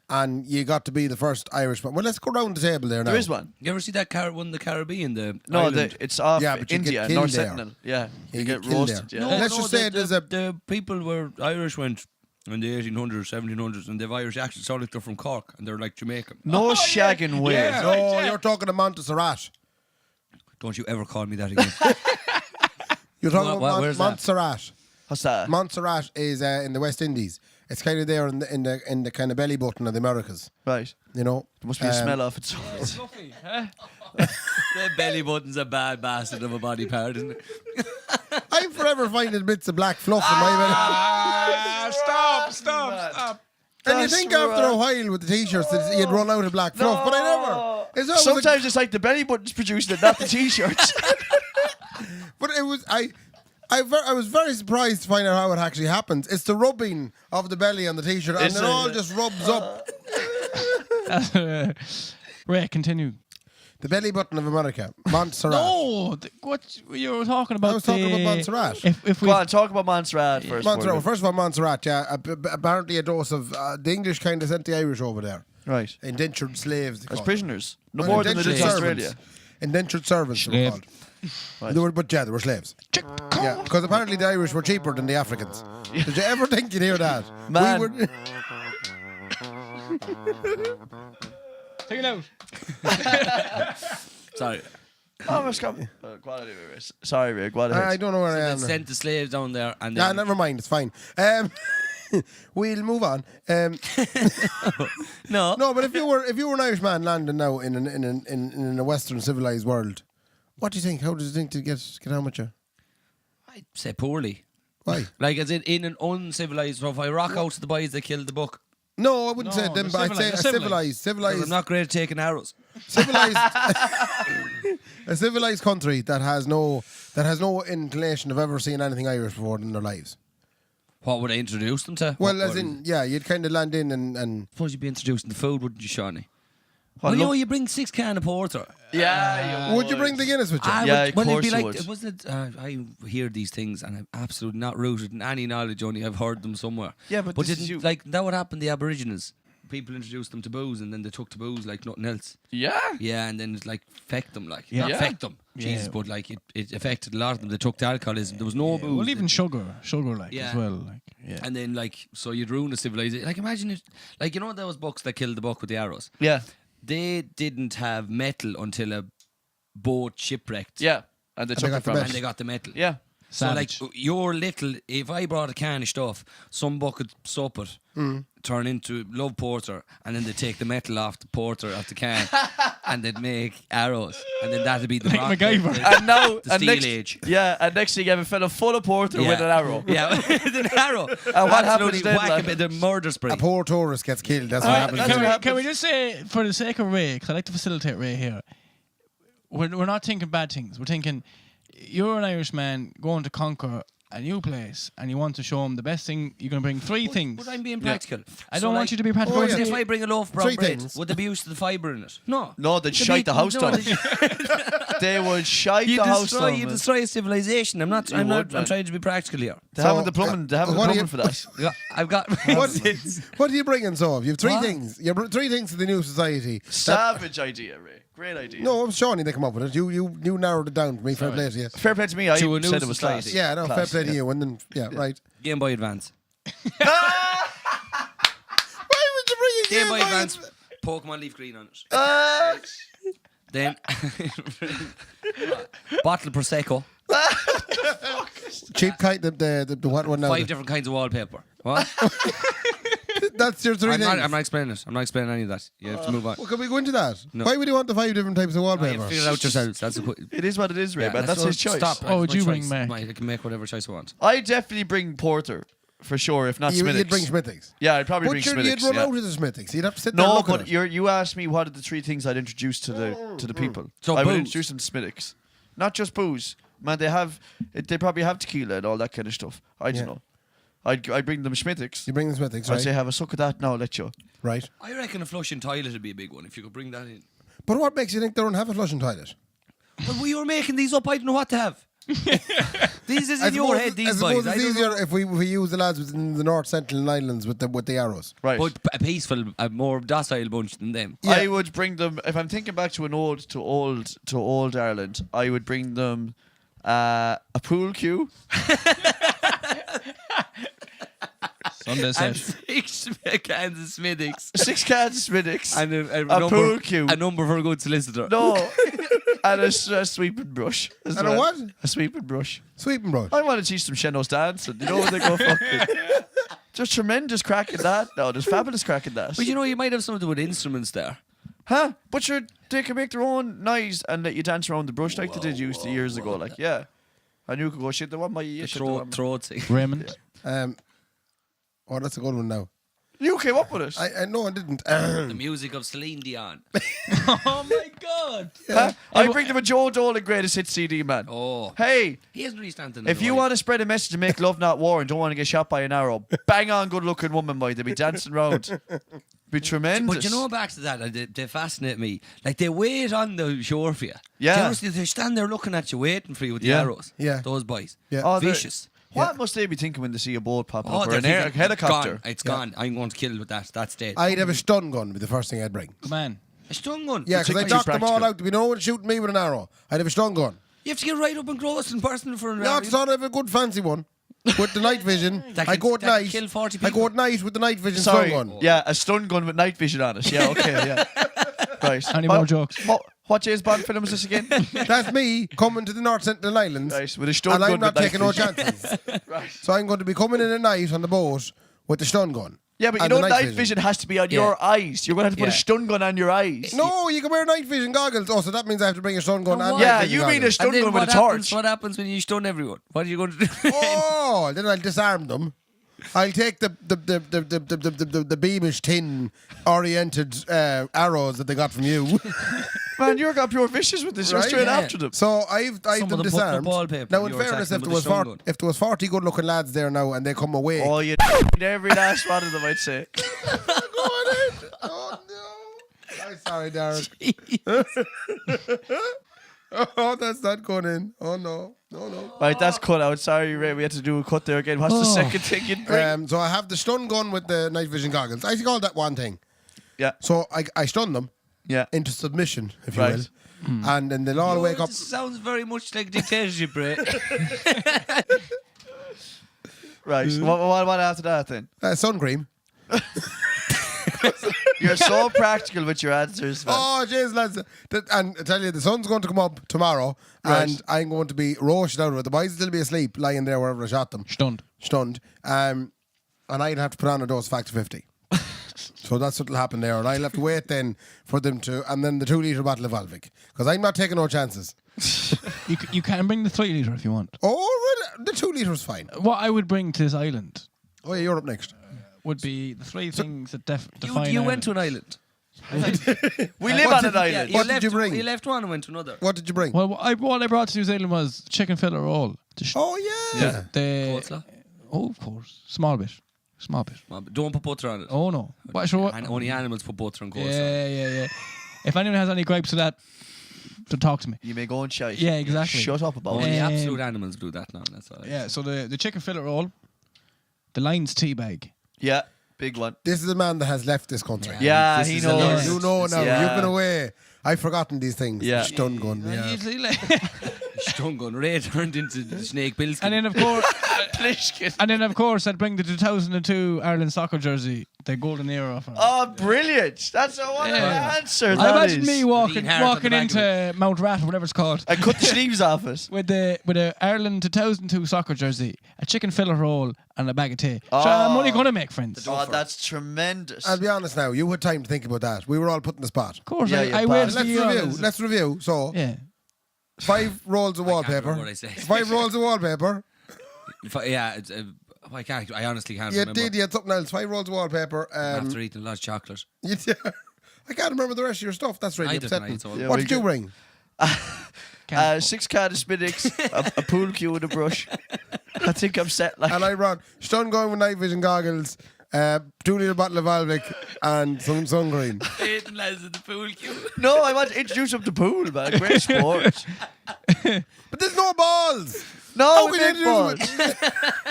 and you got to be the first Irishman? Well, let's go round the table there now. There is one. You ever see that one in the Caribbean? The No, island? it's off Yeah, but you get India, killed North there. Sentinel. Yeah, You you get get killed roasted. there. Yeah. No, let's just say there's a- the people where Irish went in the 1800s, 1700s, and they've Irish accents. Sound like they're from Cork, and they're like Jamaican. No shagging way. Yeah. No, you're talking to Montserrat. Don't you ever call me that again. You're talking What- about where's that? Montserrat. What's that? Montserrat is in the West Indies. It's kind of there in the kind of belly button of the Americas. Right. You know, There must be a smell off it. Fluffy, huh? The belly button's a bad bastard of a body part, isn't it? I'm forever finding bits of black fluff in my belly. Stop. And you That's think after right. a while with the t-shirts that you'd run out of black fluff, but I never. It's always Sometimes it's like the belly button's producing it, not the t-shirts. but it was I was very surprised to find out how it actually happens. It's the rubbing of the belly on the t-shirt, and Is it it? all just rubs up. Ray, continue. The belly button of America, Montserrat. No, what you were talking about? I was talking about Montserrat. If we Go on, talk about Montserrat first. Montserrat. Well, Morgan. first of all, Montserrat. Yeah, apparently a dose of the English kind of sent the Irish over there. Right. Indentured slaves. they As call prisoners. No them. more than they did in Indentured Australia. servants. indentured servants. They were Slave. called. They were, but yeah, they were slaves. Yeah, because apparently the Irish were cheaper than the Africans. Did you ever think you'd hear that? Man. We were, Take it out. Sorry. Oh, it's got quality, Ray. Sorry, Ray. Quality. I don't know where I They am. now. sent the slaves down there, and Nah, then never mind. It's fine. We'll move on. no, No, but if you were an Irishman landing now in a Western civilized world, what do you think? How do you think to get how much? I'd say poorly. Why? Like as in an uncivilized. So if I rock out to the boys that killed the buck, No, I wouldn't say No, them, they're but I'd say a civilized. civilized, I'm not great at taking arrows. civilized, a civilized country that has no inclination of ever seeing anything Irish before in their lives. What would I introduce them to? Well, What as would- in, yeah, you'd kind of land in and suppose you'd be introducing the food, wouldn't you, Shawnee? Well, Well, you look- know, you bring 6 cans of porter. Yeah, would you bring the Guinness with you? I Yeah, would, of well, it'd course be you like, would. wasn't it? I hear these things and I'm absolutely not rooted in any knowledge. Only I've heard them somewhere. Yeah, but this is didn't you. like that would happen to the Aboriginals. People introduced them to booze and then they took to booze like nothing else. Yeah. Yeah, and then it like affect them, like Yeah. not Yeah. affect them, Yeah. Jesus, but like it affected a lot of them. They took to alcoholism. There was no booze. Well, even They- sugar like Yeah. as well. Like, yeah. and then like so you'd ruin the civilization. Like imagine it, like you know those bucks that killed the buck with the arrows. Yeah. They didn't have metal until a boat shipwrecked. Yeah. And they they took got it the from metal. And they got the metal. Yeah. So Savage. like your little, if I brought a can of stuff, some buck could sup it, turn into love porter, and then they take the metal off the porter off the can, and they'd make arrows, and then that'd be the Like rock- MacGyver. the- And now, The and Steel next, Age. Yeah, and next thing you have a fella full of porter with an arrow. Yeah, with an arrow. And what happens Absolutely then, whack lad? a bit of murder spray. a poor tourist gets killed. That's what happens. that's Can what we, happens. can we just say, for the sake of Ray, because I like to facilitate Ray here, we're not thinking bad things. We're thinking you're an Irishman going to conquer a new place and you want to show him the best thing. You're going to bring 3 things. But I'm being practical. I don't want you to be practical. Oh, I want yeah. you If to I bring a loaf of brown 3 bread, things. would they be used to the fibre in it? No. No, they'd They'd shite be- the house no, down. they- They would shite You the house destroy, down. you man. destroy a civilization. I'm not. You I'm not. would, I'm man. trying to be practical here. They So, haven't the plumbing. They haven't the what do plumbing you- for that. I've got. What are you bringing, so? You have 3 What? things. You have 3 things to the new society. Savage idea, Ray. Great idea. No, it was Shawnee that come up with it. You narrowed it down for me. Fair play to you. Fair play to me. I To a new said it was society. class. Yeah, no, Class, fair play to you. And then, right. Game Boy Advance. Why would you bring a Game Boy Boy Advance. Pokemon Leaf Green on it. Ah, Then bottle of prosecco. Cheap kind the what one now? 5 different kinds of wallpaper. What? That's your 3 I'm things. not explaining it. I'm not explaining any of that. You have to move on. Well, can we go into that? No. Why would you want the 5 different types of You wallpaper? figure it out yourselves. That's a quick. it is what it is, Ray. Yeah, but that's his choice. Stop. What would My you bring, choice. Mac? I can make whatever choice I want. I definitely bring porter for sure. If not Smittix. You'd bring Schmittix. Yeah, I'd probably But bring you'd Smittix. run yeah. out of the Schmittix. You'd have to sit there and No, look at but it. you asked me what are the 3 things I'd introduce to the people. So I would booze. introduce them to Smittix. Not just booze. Man, they probably have tequila and all that kind of stuff. I don't Yeah. know. I'd bring them Schmittix. You bring the Schmittix, I'd right? say have a suck of that now, I'll let you. Right. I reckon a flushing toilet would be a big one if you could bring that in. But what makes you think they don't have a flushing toilet? But we were making these up. I don't know what to have. These is in your head. I These suppose boys. I it's don't easier know. if we use the lads within the North Central Islands with the arrows. Right. But a peaceful, a more docile bunch than them. Yeah. I would bring them if I'm thinking back to old Ireland. I would bring them a pool cue, Sunday And set. 6 cans of Smittix. 6 cans of Smittix, And a a number, pool cue. a number for a good solicitor. No, and a sweeping brush. as And a well. what? A sweeping brush. Sweeping brush. I want to teach them Shenos dancing. You know when they go fucking. There's tremendous crack in that. No, there's fabulous crack in that. But you know, you might have something with instruments there. Huh? But they can make their own noise and let you dance around the brush like they did used to years ago. Like, yeah. And you could go, shit, they want my The shit, they want my-" throat thing. Raymond. Oh, that's a good one now. You came up with it. I no, I didn't. The music of Celine Dion. Oh my God. Huh? I bring them a Joe Dolan greatest hit CD, man. Oh. Hey, He hasn't reached anything. if you want to spread a message to make love not war and don't want to get shot by an arrow, bang on good looking woman, boy. They'll be dancing around. Be tremendous. But you know, back to that, they fascinate me. Like, they wait on the shore for you. Yeah. Do you honestly, they stand there looking at you, waiting for you with the Yeah. arrows. Yeah. Those boys. Yeah. Oh, they're- Vicious. What must they be thinking when they see a boat popping up or they're an thinking, helicopter? Gone. It's gone. I'm going to kill with that. That's dead. I'd have a stun gun. Would be the first thing I'd bring. Come on. A stun gun. Yeah, It's because I actually knocked them all practical. out. You know one shooting me with an arrow. I'd have a stun gun. You have to get right up and close and personal for an Yeah, I thought I'd have a good fancy one. With the night vision. That I can- go at that can night. kill 40 I go people. at night with the night vision Sorry. stun gun. Yeah, a stun gun with night vision on it. Yeah, okay, yeah. Right. Any more jokes? What James Bond film is this again? That's me coming to the North Sentinel Islands. Right, with a stun And gun I'm not with night taking no vision. chances. Right. So I'm going to be coming in at night on the boat with the stun gun. Yeah, but you and know the night vision has to be on your eyes. You're going to have to put a Yeah. stun gun on your eyes. No, you can wear night vision goggles. Oh, so that means I have to bring a stun gun and what? night Yeah, vision you mean a goggles. stun And then gun with a what happens? torch. What happens when you stun everyone? What are you going to do? Oh, then I'll disarm them. I'll take the beamish tin oriented arrows that they got from you. Man, you're got pure vicious with this. You're Right? straight Yeah. after them. So I've Some of them them put disarmed. the wallpaper, Now, in you were fairness, attacking if them there with was the stun 40 good looking lads there now and they come away, Oh, you every last one of them, I'd say. Oh no! I'm sorry, Darren. Oh, that's not going in. Oh no, no. Right, that's cut out. Sorry, Ray, we had to do a cut there again. What's the second thing you'd bring? So I have the stun gun with the night vision goggles. I call that one thing. Yeah, So I stun them yeah. into submission, if you Right. will, and then they'll all wake up. This sounds very much like dictatorship, Ray. Right. What after that then? Sun cream. You're so practical with your answers, man. Oh, jeez, lads. And I tell you, the sun's going to come up tomorrow, Right. and I'm going to be roasted out of it. The boys will still be asleep, lying there wherever I shot them. Stunned. And I'd have to put on a dose of Factor 50. So that's what'll happen there. And I'll have to wait then for them to, and then the 2 litre bottle of Volvic. Because I'm not taking no chances. You can bring the 3 litre if you want. Oh, really? The 2 litre is fine. What I would bring to this island Oh, yeah, you're up next. would be the three things that define You Ireland. went to an island. We live What on an did- island. What did you bring? You left one and went to another. What did you bring? Well, what I brought to New Zealand was chicken fillet roll. Oh, yeah. Coleslaw? Oh, of course. Small bit. Well, don't put butter on it. Oh, no. But sure, And only animals put butter on coleslaw. yeah. If anyone has any gripes with that, to talk to me. You may go and shite. Yeah, exactly. Shut up about Only it. absolute animals do that now. That's all. Yeah, so the chicken fillet roll, the Lions tea bag. Yeah, big one. This is a man that has left this country. Yeah, This he is a knows. Lawrence. You know now. Yeah. You've been away. I've forgotten these things. Yeah. Stun gun. Yeah. Stun gun. Ray turned into the snake Bilskin. And then of course, I'd bring the 2002 Ireland soccer jersey, the golden era of it. Oh, brilliant. That's a wonderful Yeah. answer. I that imagine is. me walking Lean hard on the back into Mount Rat or whatever it's called. I cut the sleeves off it. With a Ireland 2002 soccer jersey, a chicken fillet roll, and a bag of tea. Oh. So I'm only going to make friends. Oh, that's tremendous. I'll be honest now. You had time to think about that. We were all put in the spot. Of course, Yeah, I yeah, waited Let's the year review. on- Let's review. So, Yeah. 5 rolls of I can't remember wallpaper. what I said. 5 rolls of wallpaper. Yeah, I can't. I honestly can't You remember. did. You had something else. 5 rolls of wallpaper. After eating a lot of chocolate. I can't remember the rest of your stuff. That's really I don't upsetting. know, it's all- Yeah, What we did you get- bring? 6 cans of Spinix, a pool cue and a brush. I think I'm set. Like, And I brought stun gun with night vision goggles, 2 litre bottle of Volvic, and some sun cream. Eating lads at the pool cue. no, I want to introduce him to pool, man. Great sport. But there's no balls. No, How with can big you balls. do it?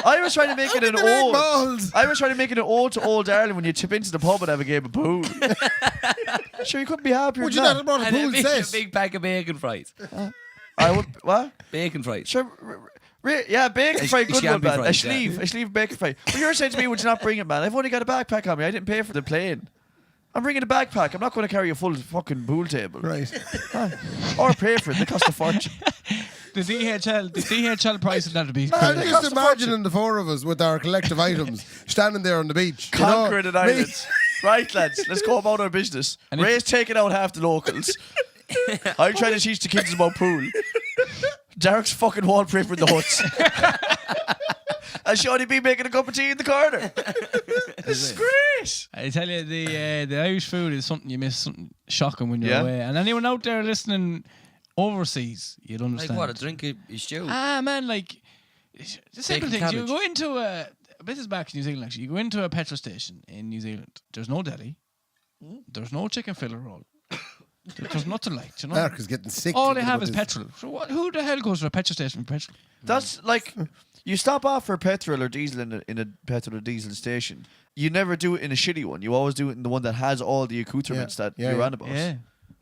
I was trying to make it an They make ode. balls. I was trying to make it an ode to old Ireland when you chip into the pub and have a game of pool. Sure, you couldn't be happier Would than you not that. have brought a And pool a set? big pack of bacon fries. I would, what? Bacon fries. Sure, yeah, bacon fry, good one, scampi man. fries, A sleeve of bacon fry. But you're saying to me, would you not bring it, man? I've only got a backpack on me. I didn't pay for the plane. I'm bringing a backpack. I'm not going to carry a full fucking pool table. Right. Or pay for it. They cost a fortune. The DHL price of that would be Man, crazy. just imagining the 4 of us with our collective items standing there on the beach. you know? Conquering an island. Right, lads, let's go about our business. And if- Ray's taking out half the locals. I'm trying to teach the kids about pool. Derek's fucking wallpaper in the huts. And Seanie B making a cup of tea in the corner. This is great. I tell you, the Irish food is something you miss, something shocking when you're Yeah. away. And anyone out there listening overseas, you'd Like understand. what? A drink of stew. Man, like the simple Bacon things. You cabbage. go into this is back in New Zealand actually. You go into a petrol station in New Zealand. There's no deli. There's no chicken fillet roll. There's nothing like, you know. Mark is getting sick. All they thinking have about is this. petrol. So who the hell goes to a petrol station for petrol? That's like, you stop off for petrol or diesel in a petrol or diesel station. You never do it in a shitty one. You always do it in the one that has all the accoutrements that Yeah, you're yeah. on about. Yeah.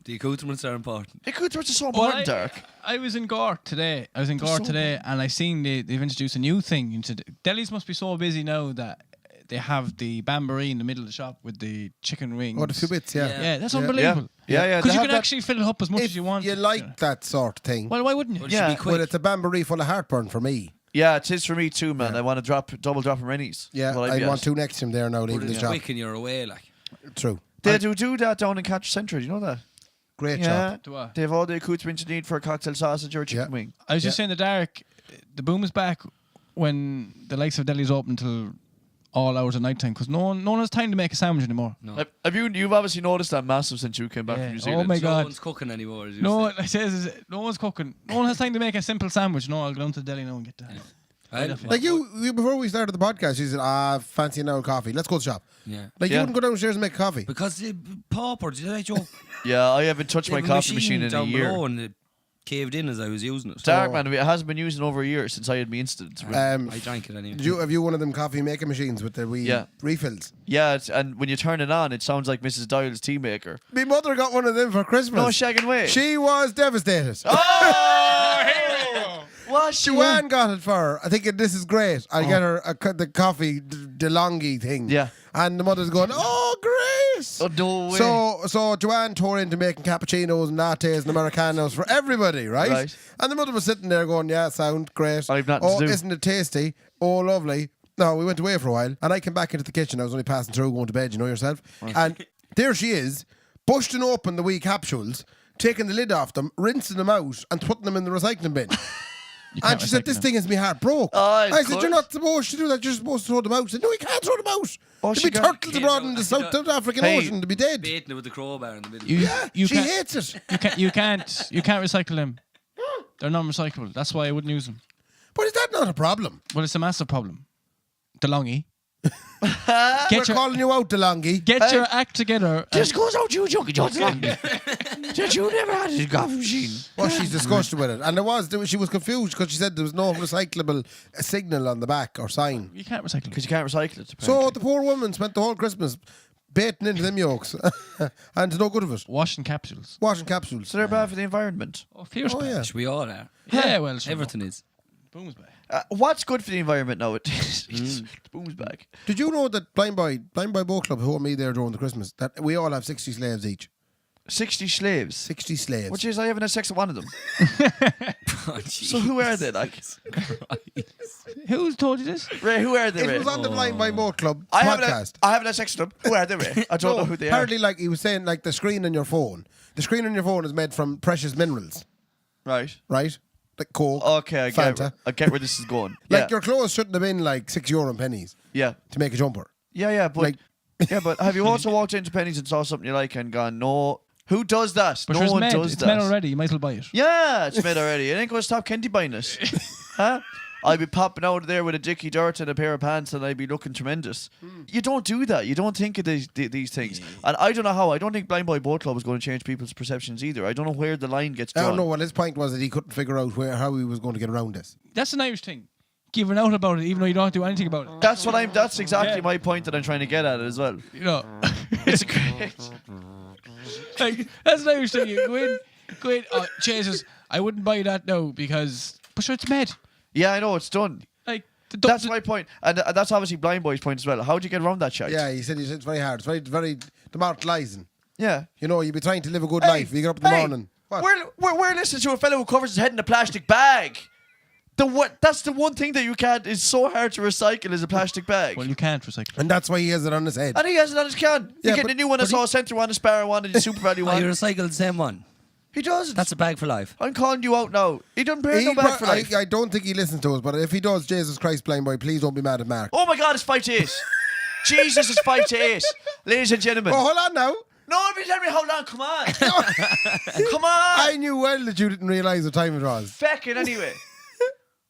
The accoutrements are important. Accoutrements are so important, Dark. I was in Gort today. And I seen they've introduced a new thing into delis. Must be so busy now that they have the bamboree in the middle of the shop with the chicken wings. Oh, the few bits, yeah. Yeah, that's unbelievable. Yeah. Because they you can have actually fill it up as much If as you want. you like that sort of thing. Well, why wouldn't you? Well, it should be quick. Well, it's a bamboree full of heartburn for me. Yeah, it is for me too, man. I want to double drop in Rennie's. Yeah, Well, I want two next to him there now, But leaving the it's shop. quick and you're away, like. True. They do that down in Catch Centre. Do you know that? Great Yeah. shop. Do I? They have all the accoutrements you need for a cocktail sausage or a chicken Yeah. wing. I was just saying the dark. The boom is back when the likes of delis open till all hours of night time because no one has time to make a sandwich anymore. No. You've obviously noticed that massive since you came back Yeah. from New Oh Zealand. my No God. one's cooking anymore. As you No, say. I says no one's cooking. No one has time to make a simple sandwich. No, I'll go down to the deli now and get that. Well, Like you, before we started the podcast, you said, fancy an old coffee. Let's go to the shop. Yeah. Like, Yeah. you wouldn't go downstairs and make coffee. Because the pauper, did I joke? Yeah, I haven't touched They my have a coffee machine in a down year. below and it caved in as I was using it. Dark, man, it hasn't been used in over a year since I had my instant. I drank it anyway. Have you one of them coffee maker machines with the wee Yeah. refills? Yeah, and when you turn it on, it sounds like Mrs. Dial's tea maker. My mother got one of them for Christmas. No shagging way. She was devastated. What? Joanne got it for her. I think this is great. I'll get her the coffee DeLonghi thing. Yeah. And the mother's going, oh, Grace. Oh, no way. So Joanne tore into making cappuccinos and lattes and Americanos for everybody, right? Right. And the mother was sitting there going, yeah, sound great. I've nothing to do. Isn't it tasty? Oh, lovely. No, we went away for a while and I came back into the kitchen. I was only passing through going to bed, you know yourself. And there she is, busting open the wee capsules, taking the lid off them, rinsing them out and putting them in the recycling bin. And she said, this thing has me heart broke. Oh, I said, you're not supposed to do that. You're supposed to throw them out. She said, no, you can't throw them out. Oh, There'll she be got- turtles abroad in the South African Ocean to be dead. Baiting it with the crowbar in the middle. You She can't, hates it. you can't recycle them. They're non-recyclable. That's why I wouldn't use them. But is that not a problem? Well, it's a massive problem. DeLonghi. We're Get your calling you out, DeLonghi. get your act together. This goes out to you, Junkie Johnson. That you never had a coffee machine. Well, she's disgusted with it. And she was confused because she said there was no recyclable signal on the back or sign. You can't recycle them. Because you can't recycle it. So apparently. the poor woman spent the whole Christmas baiting into them yolks. And no good of it. Washing capsules. Washing capsules. So they're bad for the environment. Oh, fierce. Oh, yeah. We all are. Yeah, well, sure. Everything is. Boom's back. What's good for the environment nowadays? The boom's back. Did you know that Blind Boy Boat Club, who are me there during the Christmas, that we all have 60 slaves each? 60 slaves. 60 slaves. Which is, I haven't had sex with one of them. Oh, So who are they, like? Who's told you this? Ray, who are they, It Ray? was on the Blind Boy Boat Club I haven't podcast. had sex with them. Who are they, Ray? I don't know who they are. Apparently, like he was saying, like the screen on your phone. The screen on your phone is made from precious minerals, Right. right? Like Coke, Okay, Fanta. I get where this is going. Like Yeah. your clothes shouldn't have been like €6 and pennies Yeah. to make a jumper. Yeah, but Like- yeah, but have you also walked into Penny's and saw something you like and gone, no? Who does that? But no it's one made. does It's that. made already. You might as well buy it. Yeah, it's made already. It ain't going to stop Kenty buying it. Huh? I'd be popping out of there with a dicky dirt and a pair of pants and I'd be looking tremendous. You don't do that. You don't think of these things. And I don't know how. I don't think Blind Boy Boat Club is going to change people's perceptions either. I don't know where the line gets I drawn. don't know what his point was that he couldn't figure out how he was going to get around this. That's an Irish thing. Giving out about it, even though you don't do anything about it. That's exactly Yeah. my point that I'm trying to get at as well. You know, It's a great. like that's an Irish thing. You go in. Oh, Jesus, I wouldn't buy that now because, but sure, it's made. Yeah, I know, it's done. Like That's my point. And that's obviously Blind Boy's point as well. How do you get around that shit? Yeah, he said it's very hard. It's very demoralising. Yeah. You know, you'd be trying to live a good life. You get up in the morning. What? We're listening to a fellow who covers his head in a plastic bag. That's the one thing that you can't. Is so hard to recycle is a plastic bag. Well, you can't recycle. And that's why he has it on his head. And he has it on his can. Yeah, He's getting a new one, a Saw Centre one, a Sparrow one, and a Super Value Oh, you one. recycle the same one. He doesn't. That's a bag for life. I'm calling you out now. He doesn't pay no back for life. I don't think he listens to us, but if he does, Jesus Christ, Blind Boy, please don't be mad at Mark. Oh my God, it's 5-8. Jesus, it's 5-8. Ladies and gentlemen. Oh, hold on now. No, be telling me how long. Come on. Come on. I knew well that you didn't realise the time it was. Feck it anyway.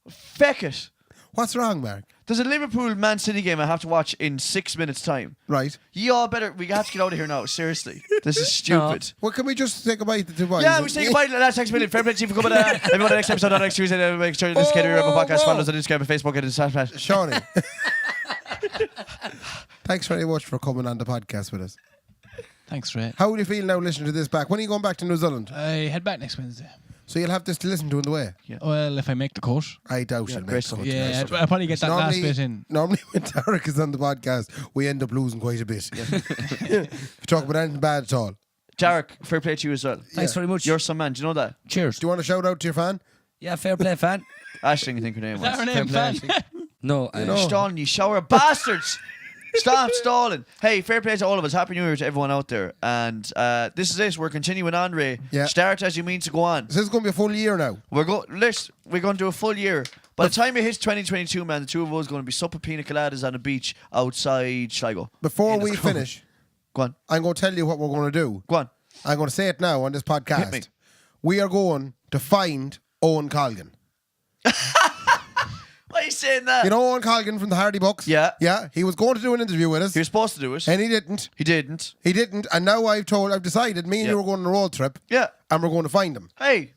Feck it. What's wrong, Mark? There's a Liverpool Man City game I have to watch in 6 minutes' time. Right. You all better. We have to get out of here now. Seriously, this is stupid. Well, can we just say goodbye to the boys? Yeah, we say goodbye to the last 6 minutes. Fair play to you for coming. Everyone, the next episode on next Tuesday. Make sure this is Kenny Raybo podcast. Follow us on Instagram and Facebook and Snapchat. Shawnee. Thanks very much for coming on the podcast with us. Thanks, Ray. How do you feel now listening to this back? When are you going back to New Zealand? I head back next Wednesday. So you'll have this to listen to on the way. Well, if I make the cut. I doubt you'll make great it. Yeah, I'll probably get that last bit in. Normally when Tarek is on the podcast, we end up losing quite a bit. If you talk about anything bad at all. Jarek, fair play to you as well. Thanks very much. You're some man. Do you know that? Cheers. Do you want to shout out to your fan? Yeah, fair play, fan. Ashling, I think her name Is that her was. name, fan? No, Stalling, you shower bastards. Stop stalling. Hey, fair play to all of us. Happy New Year to everyone out there. And this is it. We're continuing on, Ray. Yeah. Start as you mean to go on. This is going to be a full year now. We're going to do a full year. By the time it hits 2022, man, the two of us are going to be supping pina coladas on the beach outside Sligo. Before we finish, Go on. I'm going to tell you what we're going to do. Go on. I'm going to say it now on this Hit me. podcast. We are going to find Owen Colgan. Why are you saying that? You know Owen Colgan from the Hardy Bucks? Yeah. Yeah. He was going to do an interview with us. He was supposed to do it. And he didn't. He didn't. He didn't. And now I've decided me and Yeah. you are going on a road trip. Yeah. And we're going to find him. Hey,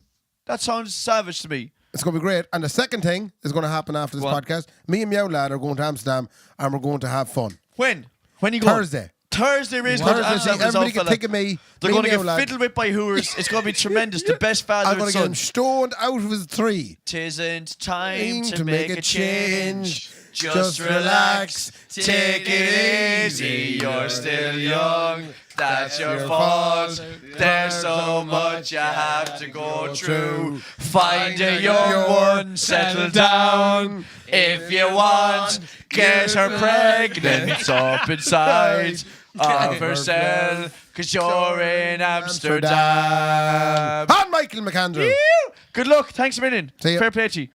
that sounds savage to me. It's going to be great. And the second thing is going to happen after this Go on. podcast. Me and Meow Lad are going to Amsterdam and we're going to have fun. When? When are you going? Thursday. Thursday, Ray's going to Thursday. Amsterdam with his Everybody old can fella. think of me. They're me going to and get Meow Lad. fiddled with by hooers. It's going to be tremendous. The best father I'm going and to get son. him stoned out of his tree. Tisn't time to make a change. Just relax, relax, take it easy. You're still young. That's your fault. There's so much you have to go through. Find a young one, settle down. If you want, get her pregnant up inside of herself, 'cause you're in Amsterdam. And Michael McAndrew. Good luck. Thanks a million. See ya. Fair play to you.